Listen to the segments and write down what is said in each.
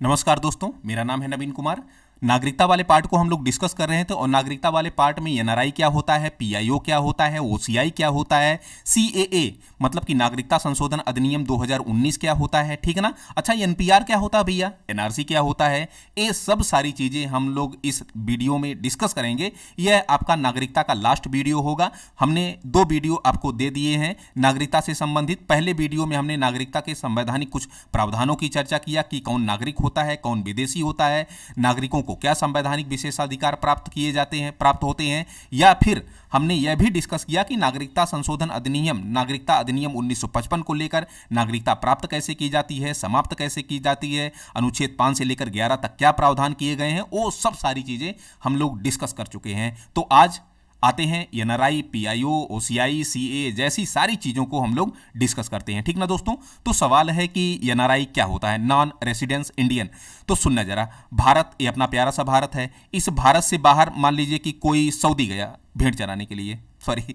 नमस्कार दोस्तों, मेरा नाम है नवीन कुमार। नागरिकता वाले पार्ट को हम लोग डिस्कस कर रहे थे और नागरिकता वाले पार्ट में एनआरआई क्या होता है, पीआईओ क्या होता है, ओसीआई क्या होता है, सीएए मतलब कि नागरिकता संशोधन अधिनियम 2019 क्या होता है, ठीक है ना। अच्छा, एनपीआर क्या होता है भैया, एनआरसी क्या होता है, ये सब सारी चीज़ें हम लोग इस वीडियो में डिस्कस करेंगे। यह आपका नागरिकता का लास्ट वीडियो होगा। हमने 2 वीडियो आपको दे दिए हैं नागरिकता से संबंधित। पहले वीडियो में हमने नागरिकता के संवैधानिक कुछ प्रावधानों की चर्चा किया कि कौन नागरिक होता है, कौन विदेशी होता है, नागरिकों को क्या संवैधानिक विशेषाधिकार प्राप्त होते हैं, या फिर हमने यह भी डिस्कस किया कि नागरिकता संशोधन अधिनियम, नागरिकता अधिनियम 1955 को लेकर नागरिकता प्राप्त कैसे की जाती है, समाप्त कैसे की जाती है, अनुच्छेद 5 से लेकर 11 तक क्या प्रावधान किए गए हैं, वो सब सारी चीजें हम लोग डिस्कस कर चुके हैं। तो आज आते हैं एनआरआई, पीआईओ, ओसीआई, सीए जैसी सारी चीज़ों को हम लोग डिस्कस करते हैं, ठीक ना दोस्तों। तो सवाल है कि एनआरआई क्या होता है, नॉन रेसिडेंस इंडियन। तो सुनना जरा, भारत ये अपना प्यारा सा भारत है। इस भारत से बाहर मान लीजिए कि कोई सऊदी गया भेंट चराने के लिए, सॉरी,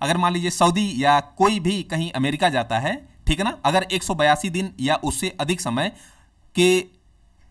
अगर मान लीजिए सऊदी या कोई भी कहीं अमेरिका जाता है, ठीक है ना, अगर 182 दिन या उससे अधिक समय के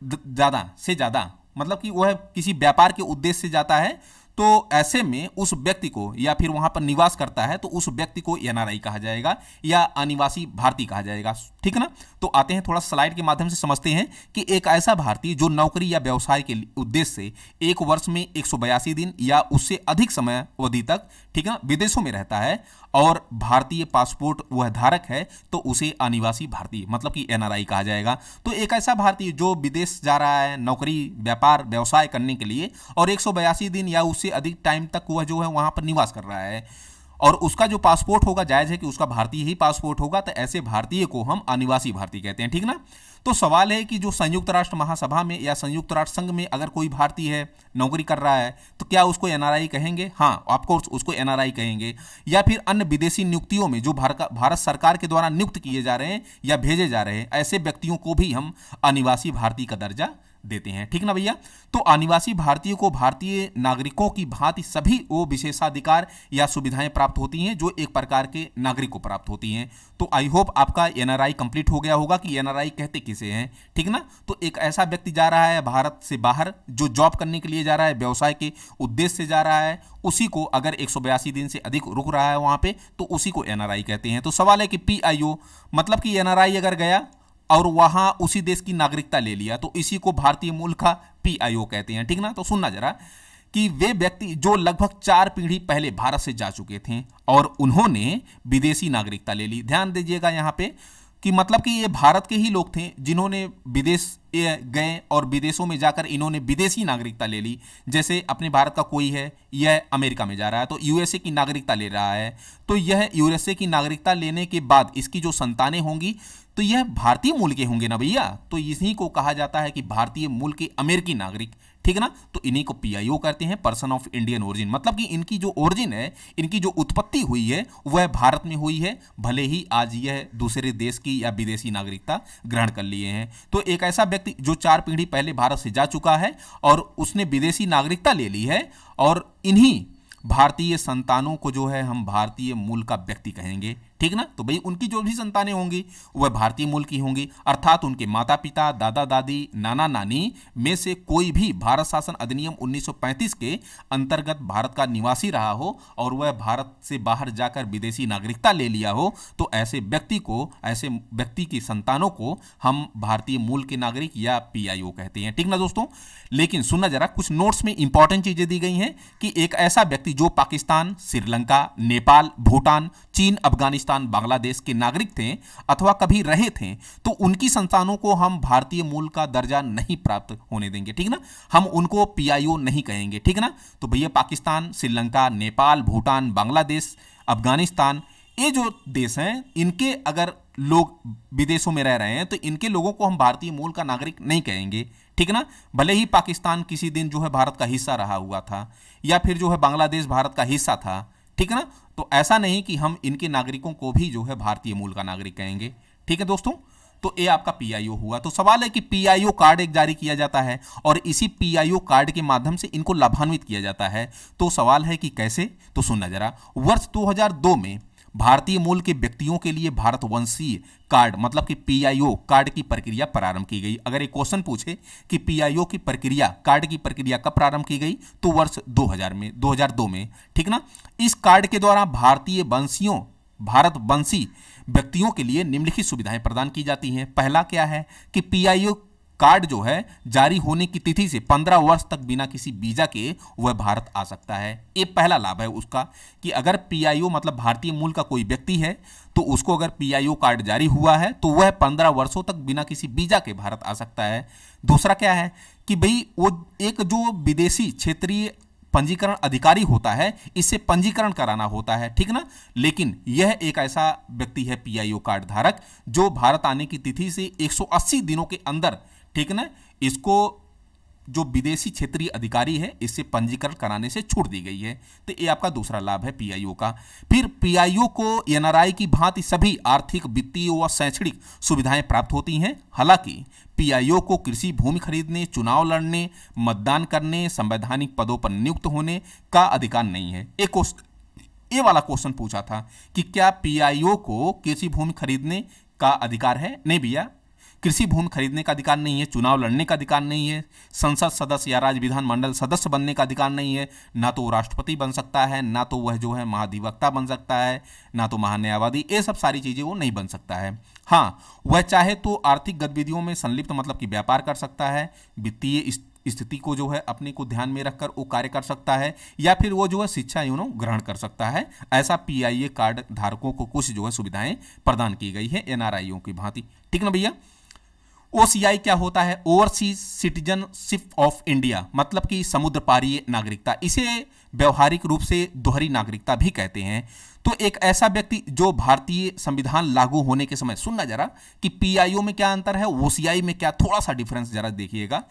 ज़्यादा से ज़्यादा मतलब कि वह किसी व्यापार के उद्देश्य से जाता है, तो ऐसे में उस व्यक्ति को, या फिर वहां पर निवास करता है तो उस व्यक्ति को एनआरआई कहा जाएगा या अनिवासी भारतीय कहा जाएगा, ठीक है ना। तो आते हैं, थोड़ा स्लाइड के माध्यम से समझते हैं कि एक ऐसा भारतीय जो नौकरी या व्यवसाय के उद्देश्य से 1 वर्ष में 182 दिन या उससे अधिक समय अवधि तक, ठीक है ना, विदेशों में रहता है और भारतीय पासपोर्ट वह धारक है, तो उसे अनिवासी भारतीय मतलब कि एनआरआई कहा जाएगा। तो एक ऐसा भारतीय जो विदेश जा रहा है नौकरी, व्यापार, व्यवसाय करने के लिए और 182 दिन या उससे अधिक टाइम तक वह जो है वहां पर निवास कर रहा है और उसका जो पासपोर्ट होगा, जायज है कि उसका भारतीय ही पासपोर्ट होगा, तो ऐसे भारतीय को हम अनिवासी भारतीय कहते हैं, ठीक ना। तो सवाल है कि जो संयुक्त राष्ट्र महासभा में या संयुक्त राष्ट्र संघ में अगर कोई भारतीय है, नौकरी कर रहा है, तो क्या उसको एनआरआई कहेंगे? हाँ, ऑफकोर्स उसको एनआरआई कहेंगे। या फिर अन्य विदेशी नियुक्तियों में जो भारत सरकार के द्वारा नियुक्त किए जा रहे हैं या भेजे जा रहे हैं, ऐसे व्यक्तियों को भी हम अनिवासी भारतीय का दर्जा देते हैं, ठीक ना भैया। तो अनिवासी भारतीयों को भारतीय नागरिकों की भांति सभी वो विशेषाधिकार या सुविधाएं प्राप्त होती हैं जो एक प्रकार के नागरिक को प्राप्त होती हैं। तो आई होप आपका एनआरआई कंप्लीट हो गया होगा कि एनआरआई कहते किसे हैं, ठीक ना। तो एक ऐसा व्यक्ति जा रहा है भारत से बाहर, जो जॉब करने के लिए जा रहा है, व्यवसाय के उद्देश्य से जा रहा है, उसी को अगर 182 दिन से अधिक रुक रहा है वहां पे, तो उसी को एनआरआई कहते हैं। तो सवाल है कि पीआईओ मतलब कि एनआरआई अगर गया और वहां उसी देश की नागरिकता ले लिया, तो इसी को भारतीय मूल का पीआईओ कहते हैं, ठीक ना। तो सुनना जरा कि वे व्यक्ति जो लगभग 4 पीढ़ी पहले भारत से जा चुके थे और उन्होंने विदेशी नागरिकता ले ली। ध्यान दीजिएगा यहाँ पे कि मतलब कि ये भारत के ही लोग थे जिन्होंने विदेश गए और विदेशों में जाकर इन्होंने विदेशी नागरिकता ले ली। जैसे अपने भारत का कोई है, यह अमेरिका में जा रहा है तो यूएसए की नागरिकता ले रहा है, तो यह यूएसए की नागरिकता लेने के बाद इसकी जो संतानें होंगी तो यह भारतीय मूल के होंगे ना भैया। तो इन्हीं को कहा जाता है कि भारतीय मूल के अमेरिकी नागरिक, ठीक है ना। तो इन्हीं को पीआईओ कहते हैं, पर्सन ऑफ इंडियन ओरिजिन, मतलब कि इनकी जो ओरिजिन है, इनकी जो उत्पत्ति हुई है वह भारत में हुई है, भले ही आज यह दूसरे देश की या विदेशी नागरिकता ग्रहण कर लिए हैं। तो एक ऐसा व्यक्ति जो 4 पीढ़ी पहले भारत से जा चुका है और उसने विदेशी नागरिकता ले ली है, और इन्हीं भारतीय संतानों को जो है हम भारतीय मूल का व्यक्ति कहेंगे, ठीक ना। तो भाई उनकी जो भी संतानें होंगी वह भारतीय मूल की होंगी, अर्थात उनके माता पिता, दादा दादी, नाना नानी में से कोई भी भारत शासन अधिनियम 1935 के अंतर्गत भारत का निवासी रहा हो और वह भारत से बाहर जाकर विदेशी नागरिकता ले लिया हो, तो ऐसे व्यक्ति की संतानों को हम भारतीय मूल के नागरिक या पीआईओ कहते हैं, ठीक ना दोस्तों। लेकिन सुनना जरा, कुछ नोट्स में इंपॉर्टेंट चीजें दी गई हैं कि एक ऐसा व्यक्ति जो पाकिस्तान, श्रीलंका, नेपाल, भूटान, चीन, अफगानिस्तान, बांग्लादेश के नागरिक थे अथवा कभी रहे थे, तो उनकी संतानों को हम भारतीय मूल का दर्जा नहीं प्राप्त होने देंगे, ठीक ना। हम उनको पीआईओ नहीं कहेंगे, ठीक ना। तो भैया पाकिस्तान, श्रीलंका, नेपाल, भूटान, बांग्लादेश, अफगानिस्तान, ये जो देश हैं, इनके अगर लोग विदेशों में रह रहे हैं तो इनके लोगों को हम भारतीय मूल का नागरिक नहीं कहेंगे, ठीक ना। भले ही पाकिस्तान किसी दिन जो है भारत का हिस्सा रहा हुआ था या फिर जो है बांग्लादेश भारत का हिस्सा था, ठीक है ना। तो ऐसा नहीं कि हम इनके नागरिकों को भी जो है भारतीय मूल का नागरिक कहेंगे, ठीक है दोस्तों। तो ये आपका पीआईओ हुआ। तो सवाल है कि पीआईओ कार्ड एक जारी किया जाता है और इसी पीआईओ कार्ड के माध्यम से इनको लाभान्वित किया जाता है। तो सवाल है कि कैसे, तो सुनना जरा। वर्ष 2002 में भारतीय मूल के व्यक्तियों के लिए भारतवंशीय कार्ड मतलब कि पीआईओ कार्ड की प्रक्रिया प्रारंभ की गई। अगर एक क्वेश्चन पूछे कि पीआईओ की प्रक्रिया, कार्ड की प्रक्रिया कब प्रारंभ की गई, तो वर्ष 2002 में, ठीक ना। इस कार्ड के द्वारा भारतवंशी व्यक्तियों के लिए निम्नलिखित सुविधाएं प्रदान की जाती हैं। पहला क्या है कि पीआईओ कार्ड जो है जारी होने की तिथि से 15 वर्ष तक बिना किसी वीजा के वह भारत आ सकता है। ये पहला लाभ है उसका कि अगर पीआईओ मतलब भारतीय मूल का कोई व्यक्ति है तो उसको अगर पीआईओ कार्ड जारी हुआ है तो वह 15 वर्षों तक बिना किसी वीजा के भारत आ सकता है। दूसरा क्या है कि भाई वो एक जो विदेशी क्षेत्रीय पंजीकरण अधिकारी होता है, इससे पंजीकरण कराना होता है, ठीक ना। लेकिन यह एक ऐसा व्यक्ति है पीआईओ कार्ड धारक जो भारत आने की तिथि से 180 दिनों के अंदर, ठीक ना, इसको जो विदेशी क्षेत्रीय अधिकारी है इससे पंजीकरण कराने से छूट दी गई है। तो ये आपका दूसरा लाभ है पीआईओ का। फिर पीआईओ को एनआरआई की भांति सभी आर्थिक, वित्तीय व शैक्षणिक सुविधाएं प्राप्त होती हैं। हालांकि पीआईओ को कृषि भूमि खरीदने, चुनाव लड़ने, मतदान करने, संवैधानिक पदों पर नियुक्त होने का अधिकार नहीं है। ये वाला क्वेश्चन पूछा था कि क्या पीआईओ को कृषि भूमि खरीदने का अधिकार है? नहीं भैया, कृषि भूमि खरीदने का अधिकार नहीं है, चुनाव लड़ने का अधिकार नहीं है, संसद सदस्य या राज्य विधानमंडल सदस्य बनने का अधिकार नहीं है, ना तो वो राष्ट्रपति बन सकता है, ना तो वह जो है महाधिवक्ता बन सकता है, ना तो महान्यायवादी, ये सब सारी चीज़ें वो नहीं बन सकता है। हाँ, वह चाहे तो आर्थिक गतिविधियों में संलिप्त मतलब कि व्यापार कर सकता है, वित्तीय स्थिति को जो है अपने को ध्यान में रखकर वो कार्य कर सकता है, या फिर वो जो है शिक्षा ग्रहण कर सकता है। ऐसा पीआईए कार्ड धारकों को कुछ जो है सुविधाएं प्रदान की गई है एनआरआईओ की भांति, ठीक ना भैया। ओसीआई क्या होता है? ओवरसीज सिटीजनशिप ऑफ इंडिया मतलब कि समुद्र पारीय नागरिकता। इसे व्यवहारिक रूप से दोहरी नागरिकता भी कहते हैं। तो एक ऐसा व्यक्ति जो भारतीय संविधान लागू होने के समय, सुनना जरा कि पीआईओ में क्या अंतर है, ओसीआई में क्या, थोड़ा सा डिफरेंस जरा देखिएगा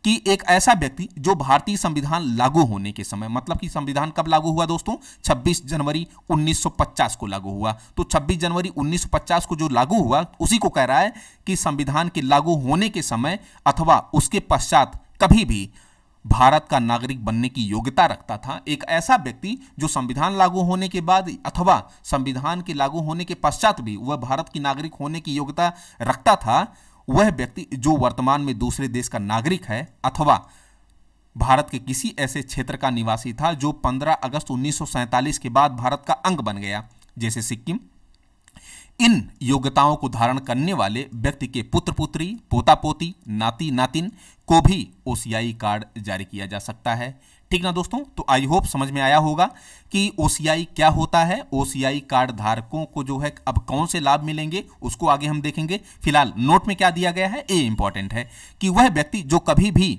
कि एक ऐसा व्यक्ति जो भारतीय संविधान लागू होने के समय, मतलब कि संविधान कब लागू हुआ दोस्तों? 26 जनवरी 1950 को लागू हुआ। तो 26 जनवरी 1950 को जो लागू हुआ उसी को कह रहा है कि संविधान के लागू होने के समय अथवा उसके पश्चात कभी भी भारत का नागरिक बनने की योग्यता रखता था। एक ऐसा व्यक्ति जो संविधान लागू होने के बाद अथवा संविधान के लागू होने के पश्चात भी वह भारत की नागरिक होने की योग्यता रखता था, वह व्यक्ति जो वर्तमान में दूसरे देश का नागरिक है अथवा भारत के किसी ऐसे क्षेत्र का निवासी था जो 15 अगस्त 1947 के बाद भारत का अंग बन गया, जैसे सिक्किम। इन योग्यताओं को धारण करने वाले व्यक्ति के पुत्र पुत्री, पोता पोती, नाती नातिन को भी ओसीआई कार्ड जारी किया जा सकता है, ठीक ना दोस्तों। तो आई होप समझ में आया होगा कि ओसीआई क्या होता है। ओसीआई कार्ड धारकों को जो है अब कौन से लाभ मिलेंगे उसको आगे हम देखेंगे। फिलहाल नोट में क्या दिया गया है ये इंपॉर्टेंट है कि वह व्यक्ति जो कभी भी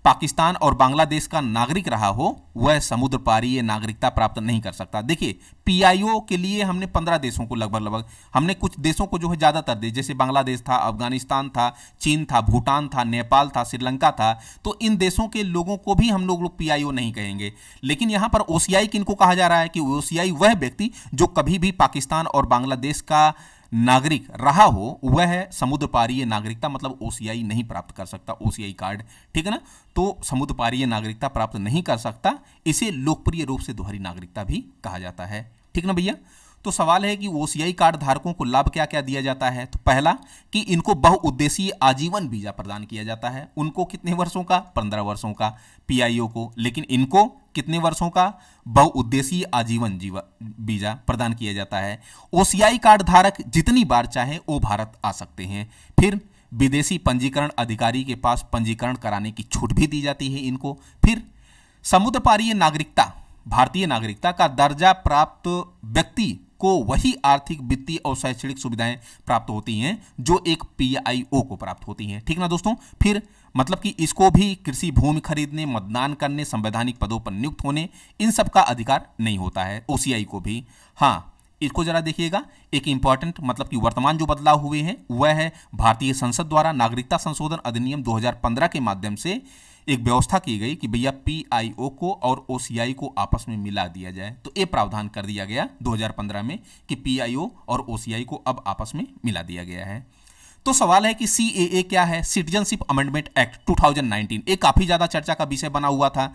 पाकिस्तान और बांग्लादेश का नागरिक रहा हो वह समुद्र पारीय नागरिकता प्राप्त नहीं कर सकता। देखिए पीआईओ के लिए हमने 15 देशों को लगभग हमने कुछ देशों को जो है ज़्यादातर देश, जैसे बांग्लादेश था, अफगानिस्तान था, चीन था, भूटान था, नेपाल था, श्रीलंका था, तो इन देशों के लोगों को भी हम लोग पीआईओ नहीं कहेंगे। लेकिन यहाँ पर ओसीआई किनको कहा जा रहा है कि ओसीआई वह व्यक्ति जो कभी भी पाकिस्तान और बांग्लादेश का नागरिक रहा हो वह है समुद्र पारीय नागरिकता मतलब ओसीआई नहीं प्राप्त कर सकता, ओसीआई कार्ड, ठीक है ना। तो समुद्र पारीय नागरिकता प्राप्त नहीं कर सकता, इसे लोकप्रिय रूप से दोहरी नागरिकता भी कहा जाता है, ठीक ना भैया। तो सवाल है कि ओसीआई कार्ड धारकों को लाभ क्या क्या दिया जाता है। तो पहला कि इनको बहुउद्देशीय आजीवन वीजा प्रदान किया जाता है। उनको कितने वर्षों का? 15 वर्षों का पीआईओ को। लेकिन इनको कितने वर्षों का? बहुउद्देशीय आजीवन वीजा प्रदान किया जाता है। ओसीआई कार्ड धारक जितनी बार चाहे वो भारत आ सकते हैं। फिर विदेशी पंजीकरण अधिकारी के पास पंजीकरण कराने की छूट भी दी जाती है इनको। फिर समुद्र पारीय नागरिकता, भारतीय नागरिकता का दर्जा प्राप्त व्यक्ति को वही आर्थिक, वित्तीय और शैक्षणिक सुविधाएं प्राप्त होती हैं जो एक पीआईओ को प्राप्त होती हैं, ठीक ना दोस्तों। फिर मतलब कि इसको भी कृषि भूमि खरीदने, मतदान करने, संवैधानिक पदों पर नियुक्त होने, इन सब का अधिकार नहीं होता है ओसीआई को भी। हाँ, इसको जरा देखिएगा, एक इंपॉर्टेंट मतलब कि वर्तमान जो बदलाव हुए हैं वह है भारतीय संसद द्वारा नागरिकता संशोधन अधिनियम 2015 के माध्यम से एक व्यवस्था की गई कि भैया पीआईओ को और ओसीआई को आपस में मिला दिया जाए। तो ये प्रावधान कर दिया गया 2015 में कि पीआईओ और ओसीआई को अब आपस में मिला दिया गया है। तो सवाल है कि सीएए क्या है? सिटीजनशिप अमेंडमेंट एक्ट 2019, ये काफ़ी ज़्यादा चर्चा का विषय बना हुआ था।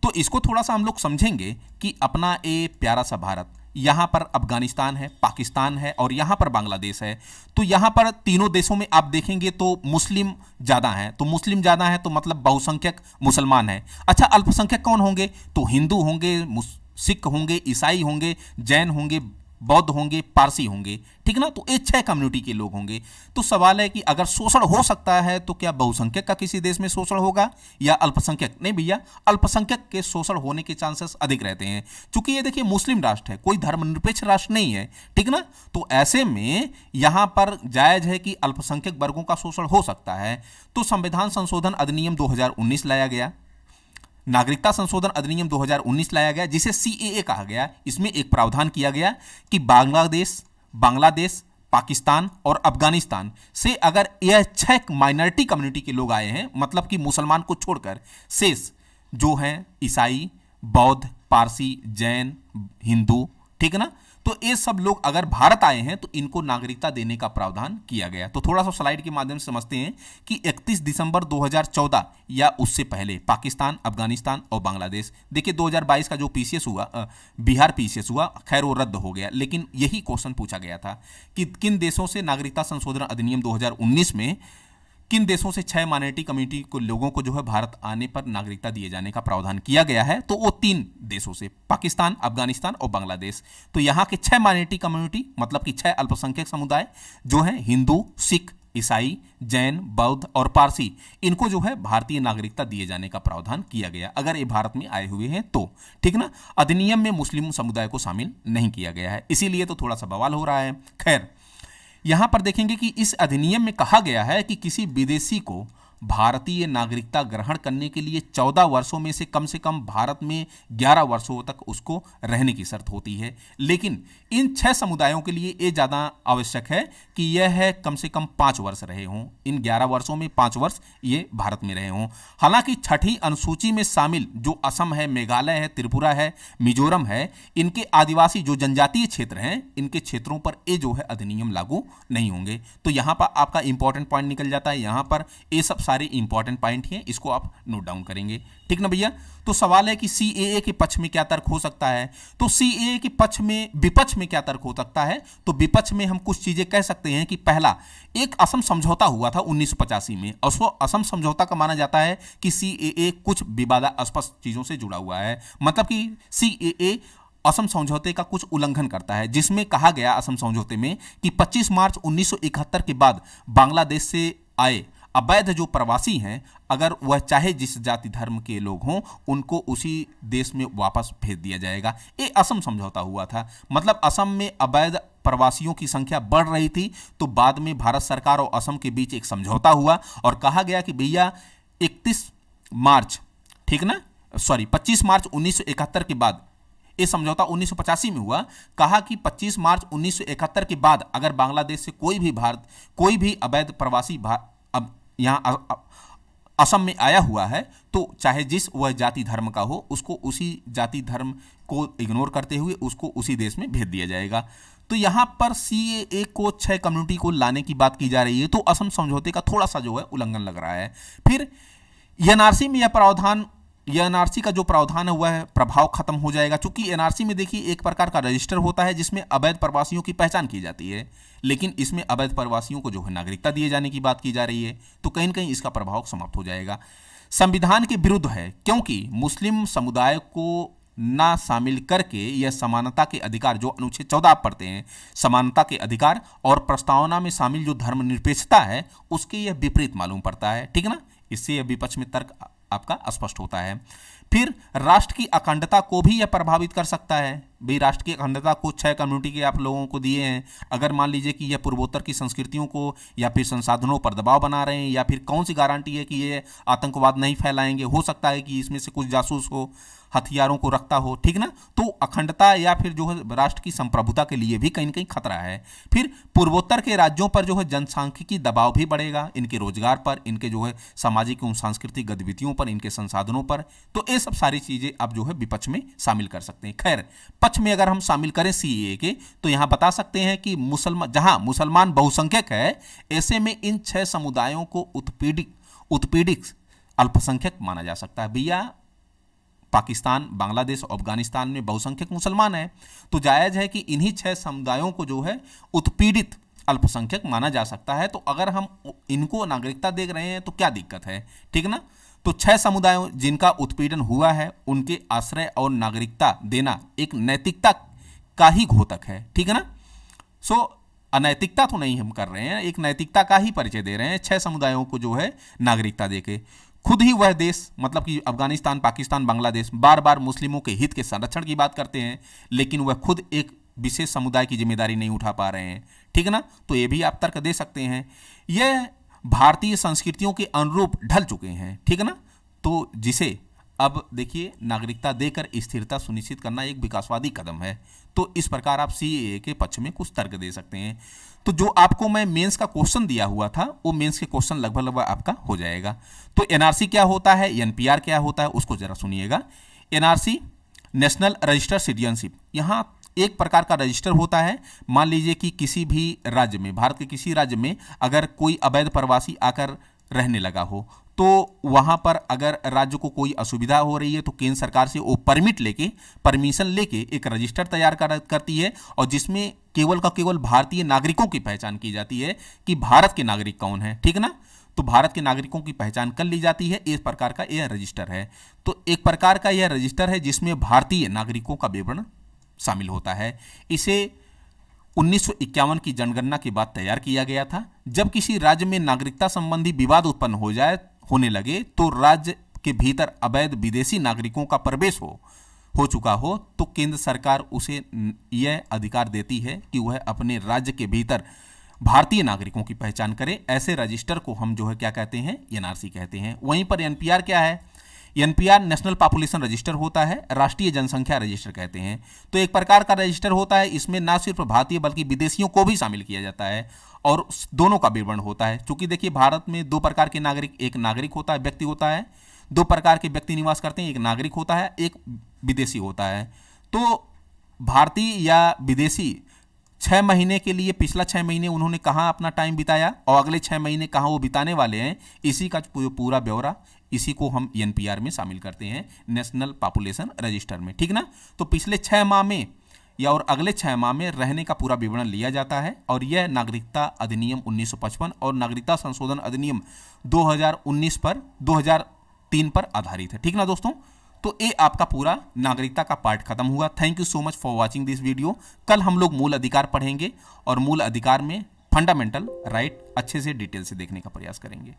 तो इसको थोड़ा सा हम लोग समझेंगे कि अपना ये प्यारा सा भारत यहाँ पर अफगानिस्तान है, पाकिस्तान है और यहाँ पर बांग्लादेश है। तो यहाँ पर तीनों देशों में आप देखेंगे तो मुस्लिम ज़्यादा हैं। तो मुस्लिम ज़्यादा है तो मतलब बहुसंख्यक मुसलमान हैं। अच्छा, अल्पसंख्यक कौन होंगे? तो हिंदू होंगे, सिख होंगे, ईसाई होंगे, जैन होंगे, बौद्ध होंगे, पारसी होंगे, ठीक ना। तो ये 6 कम्युनिटी के लोग होंगे। तो सवाल है कि अगर शोषण हो सकता है तो क्या बहुसंख्यक का किसी देश में शोषण होगा या अल्पसंख्यक? नहीं भैया, अल्पसंख्यक के शोषण होने के चांसेस अधिक रहते हैं, क्योंकि ये देखिए मुस्लिम राष्ट्र है, कोई धर्मनिरपेक्ष राष्ट्र नहीं है, ठीक ना। तो ऐसे में यहां पर जायज है कि अल्पसंख्यक वर्गों का शोषण हो सकता है। तो संविधान संशोधन अधिनियम 2019 लाया गया, नागरिकता संशोधन अधिनियम 2019 लाया गया, जिसे सीएए कहा गया। इसमें एक प्रावधान किया गया कि बांग्लादेश, पाकिस्तान और अफगानिस्तान से अगर यह 6 माइनॉरिटी कम्युनिटी के लोग आए हैं, मतलब कि मुसलमान को छोड़कर शेष जो हैं ईसाई, बौद्ध, पारसी, जैन, हिंदू, ठीक है ना। तो ये सब लोग अगर भारत आए हैं तो इनको नागरिकता देने का प्रावधान किया गया। तो थोड़ा सा स्लाइड के माध्यम से समझते हैं कि 31 दिसंबर 2014 या उससे पहले पाकिस्तान, अफगानिस्तान और बांग्लादेश, देखिए 2022 का जो पीसीएस हुआ, बिहार पीसीएस हुआ, खैर वो रद्द हो गया, लेकिन यही क्वेश्चन पूछा गया था कि किन देशों से नागरिकता संशोधन अधिनियम 2019 में किन देशों से 6 माइनॉरिटी कम्युनिटी को लोगों को जो है भारत आने पर नागरिकता दिए जाने का प्रावधान किया गया है। तो वो 3 देशों से, पाकिस्तान, अफगानिस्तान और बांग्लादेश। तो यहाँ के 6 माइनॉरिटी कम्युनिटी मतलब कि 6 अल्पसंख्यक समुदाय जो हैं हिंदू, सिख, ईसाई, जैन, बौद्ध और पारसी, इनको जो है भारतीय नागरिकता दिए जाने का प्रावधान किया गया अगर ये भारत में आए हुए हैं तो, ठीक ना। अधिनियम में मुस्लिम समुदाय को शामिल नहीं किया गया है, इसीलिए तो थोड़ा सा बवाल हो रहा है। खैर, यहां पर देखेंगे कि इस अधिनियम में कहा गया है कि किसी विदेशी को भारतीय नागरिकता ग्रहण करने के लिए 14 वर्षों में से कम भारत में 11 वर्षों तक उसको रहने की शर्त होती है। लेकिन इन 6 समुदायों के लिए ये ज़्यादा आवश्यक है कि यह है कम से कम 5 वर्ष रहे हों, इन 11 वर्षों में 5 वर्ष ये भारत में रहे हों। हालांकि 6ठी अनुसूची में शामिल जो असम है, मेघालय है, त्रिपुरा है, मिजोरम है, इनके आदिवासी जो जनजातीय क्षेत्र हैं, इनके क्षेत्रों पर ये जो है अधिनियम लागू नहीं होंगे। तो यहाँ पर आपका इंपॉर्टेंट पॉइंट निकल जाता है, यहाँ पर ये सब सारे इंपॉर्टेंट पॉइंट हैं, इसको आप नोट डाउन करेंगे, ठीक ना भैया। तो सवाल है कि सीएए के पक्ष में क्या तर्क हो सकता है? तो सीएए के पक्ष में, विपक्ष में क्या तर्क हो सकता है? तो विपक्ष में हम कुछ चीजें कह सकते हैं कि पहला, एक असम समझौता हुआ था 1985 में, और उसको असम समझौता का माना जाता है कि सीएए कुछ विवादास्पद चीजों से जुड़ा हुआ है, मतलब कि सीएए असम समझौते का कुछ उल्लंघन करता है, जिसमें कहा गया असम समझौते में कि 25 मार्च 1971 के बाद बांग्लादेश से आए अवैध जो प्रवासी हैं, अगर वह चाहे जिस जाति धर्म के लोग हों, उनको उसी देश में वापस भेज दिया जाएगा। ये असम समझौता हुआ था। मतलब असम में अवैध प्रवासियों की संख्या बढ़ रही थी, तो बाद में भारत सरकार और असम के बीच एक समझौता हुआ और कहा गया कि भैया 31 मार्च, ठीक ना, 25 मार्च 1971 के बाद, ये समझौता 1985 में हुआ, कहा कि 25 मार्च 1971 के बाद अगर बांग्लादेश से कोई भी अवैध प्रवासी अब यहाँ असम में आया हुआ है, तो चाहे जिस वह जाति धर्म का हो, उसको उसी जाति धर्म को इग्नोर करते हुए उसको उसी देश में भेज दिया जाएगा। तो यहाँ पर सीएए को 6 कम्युनिटी को लाने की बात की जा रही है, तो असम समझौते का थोड़ा सा जो है उल्लंघन लग रहा है। फिर एनआरसी में यह एनआरसी का जो प्रावधान है वह प्रभाव खत्म हो जाएगा, क्योंकि एनआरसी में देखिए एक प्रकार का रजिस्टर होता है जिसमें अवैध प्रवासियों की पहचान की जाती है, लेकिन इसमें अवैध प्रवासियों को जो है नागरिकता दिए जाने की बात की जा रही है, तो कहीं न कहीं इसका प्रभाव समाप्त हो जाएगा। संविधान के विरुद्ध है, क्योंकि मुस्लिम समुदाय को ना शामिल करके यह समानता के अधिकार, जो अनुच्छेद 14 आप पढ़ते हैं, समानता के अधिकार और प्रस्तावना में शामिल जो धर्मनिरपेक्षता है, उसके यह विपरीत मालूम पड़ता है, ठीक ना। इससे यह विपक्ष में तर्क आपका स्पष्ट होता है। फिर राष्ट्र की अखंडता को भी यह प्रभावित कर सकता है। भाई राष्ट्र की अखंडता को 6 कम्युनिटी के आप लोगों को दिए हैं, अगर मान लीजिए कि यह पूर्वोत्तर की संस्कृतियों को या फिर संसाधनों पर दबाव बना रहे हैं, या फिर कौन सी गारंटी है कि ये आतंकवाद नहीं फैलाएंगे? हो सकता है कि इसमें से कुछ जासूस हो, हथियारों को रखता हो, ठीक ना। तो अखंडता या फिर जो है राष्ट्र की संप्रभुता के लिए भी कहीं न कहीं खतरा है। फिर पूर्वोत्तर के राज्यों पर जो है जनसांख्यिकी दबाव भी बढ़ेगा, इनके रोजगार पर, इनके जो है सामाजिक एवं सांस्कृतिक गतिविधियों पर, इनके संसाधनों पर। तो ये सब सारी चीजें आप जो है विपक्ष में शामिल कर सकते हैं। खैर, पक्ष में अगर हम शामिल करें सीएए के, तो यहां बता सकते हैं कि जहां मुसलमान बहुसंख्यक है, ऐसे में इन 6 समुदायों को उत्पीड़ित अल्पसंख्यक माना जा सकता है। भैया पाकिस्तान, बांग्लादेश, अफगानिस्तान में बहुसंख्यक मुसलमान हैं। तो जायज़ है कि इन्हीं 6 समुदायों को जो है उत्पीड़ित अल्पसंख्यक माना जा सकता है। तो अगर हम इनको नागरिकता दे रहे हैं तो क्या दिक्कत है, ठीक ना। तो 6 समुदायों जिनका उत्पीड़न हुआ है उनके आश्रय और नागरिकता देना एक नैतिकता का ही घोतक है, ठीक है ना। सो अनैतिकता तो नहीं हम कर रहे हैं, एक नैतिकता का ही परिचय दे रहे हैं 6 समुदायों को जो है नागरिकता देके। खुद ही वह देश मतलब कि अफगानिस्तान, पाकिस्तान, बांग्लादेश बार बार मुस्लिमों के हित के संरक्षण की बात करते हैं, लेकिन वह खुद एक विशेष समुदाय की जिम्मेदारी नहीं उठा पा रहे हैं, ठीक है ना। तो ये भी आप तर्क दे सकते हैं। यह भारतीय संस्कृतियों के अनुरूप ढल चुके हैं, ठीक है ना। तो जिसे अब देखिए नागरिकता देकर स्थिरता सुनिश्चित करना एक विकासवादी कदम है। तो इस प्रकार आप सीएए के पक्ष में कुछ तर्क दे सकते हैं। तो जो आपको मैं मेंस का क्वेश्चन दिया हुआ था वो मेंस के क्वेश्चन लगभग लगभग आपका हो जाएगा। तो एनआरसी क्या होता है, एनपीआर क्या होता है, उसको जरा सुनिएगा। एनआरसी नेशनल रजिस्टर सिटीजनशिप, यहाँ एक प्रकार का रजिस्टर होता है। मान लीजिए कि किसी भी राज्य में, भारत के किसी राज्य में अगर कोई अवैध प्रवासी आकर रहने लगा हो तो वहाँ पर अगर राज्य को कोई असुविधा हो रही है तो केंद्र सरकार से वो परमिशन लेके एक रजिस्टर तैयार करती है और जिसमें केवल का केवल भारतीय नागरिकों की पहचान की जाती है कि भारत के नागरिक कौन है, ठीक ना। तो भारत के नागरिकों की पहचान कर ली जाती है। इस प्रकार का यह रजिस्टर है। तो एक प्रकार का यह रजिस्टर है जिसमें भारतीय नागरिकों का विवरण शामिल होता है। इसे 1951 की जनगणना के बाद तैयार किया गया था। जब किसी राज्य में नागरिकता संबंधी विवाद उत्पन्न होने लगे तो राज्य के भीतर अवैध विदेशी नागरिकों का प्रवेश हो चुका हो तो केंद्र सरकार उसे यह अधिकार देती है कि वह अपने राज्य के भीतर भारतीय नागरिकों की पहचान करे। ऐसे रजिस्टर को हम जो है क्या कहते हैं, एनआरसी कहते हैं। वहीं पर एनपीआर क्या है, एनपीआर नेशनल पॉपुलेशन रजिस्टर होता है, राष्ट्रीय जनसंख्या रजिस्टर कहते हैं। तो एक प्रकार का रजिस्टर होता है, इसमें ना सिर्फ भारतीय बल्कि विदेशियों को भी शामिल किया जाता है और दोनों का विवरण होता है। क्योंकि देखिए भारत में 2 प्रकार के नागरिक, एक नागरिक होता है, व्यक्ति होता है, 2 प्रकार के व्यक्ति निवास करते हैं, एक नागरिक होता है, एक विदेशी होता है। तो भारतीय या विदेशी 6 महीने के लिए पिछला 6 महीने उन्होंने कहाँ अपना टाइम बिताया और अगले 6 महीने कहाँ वो बिताने वाले हैं, इसी का पूरा ब्यौरा, इसी को हम एनपीआर में शामिल करते हैं नेशनल पॉपुलेशन रजिस्टर में, ठीक ना। तो पिछले 6 माह में या और अगले 6 माह में रहने का पूरा विवरण लिया जाता है और यह नागरिकता अधिनियम 1955 और नागरिकता संशोधन अधिनियम 2003 पर आधारित है, ठीक ना दोस्तों। तो ये आपका पूरा नागरिकता का पार्ट खत्म हुआ। Thank you so much for watching this video. कल हम लोग मूल अधिकार पढ़ेंगे और मूल अधिकार में फंडामेंटल राइट अच्छे से डिटेल से देखने का प्रयास करेंगे।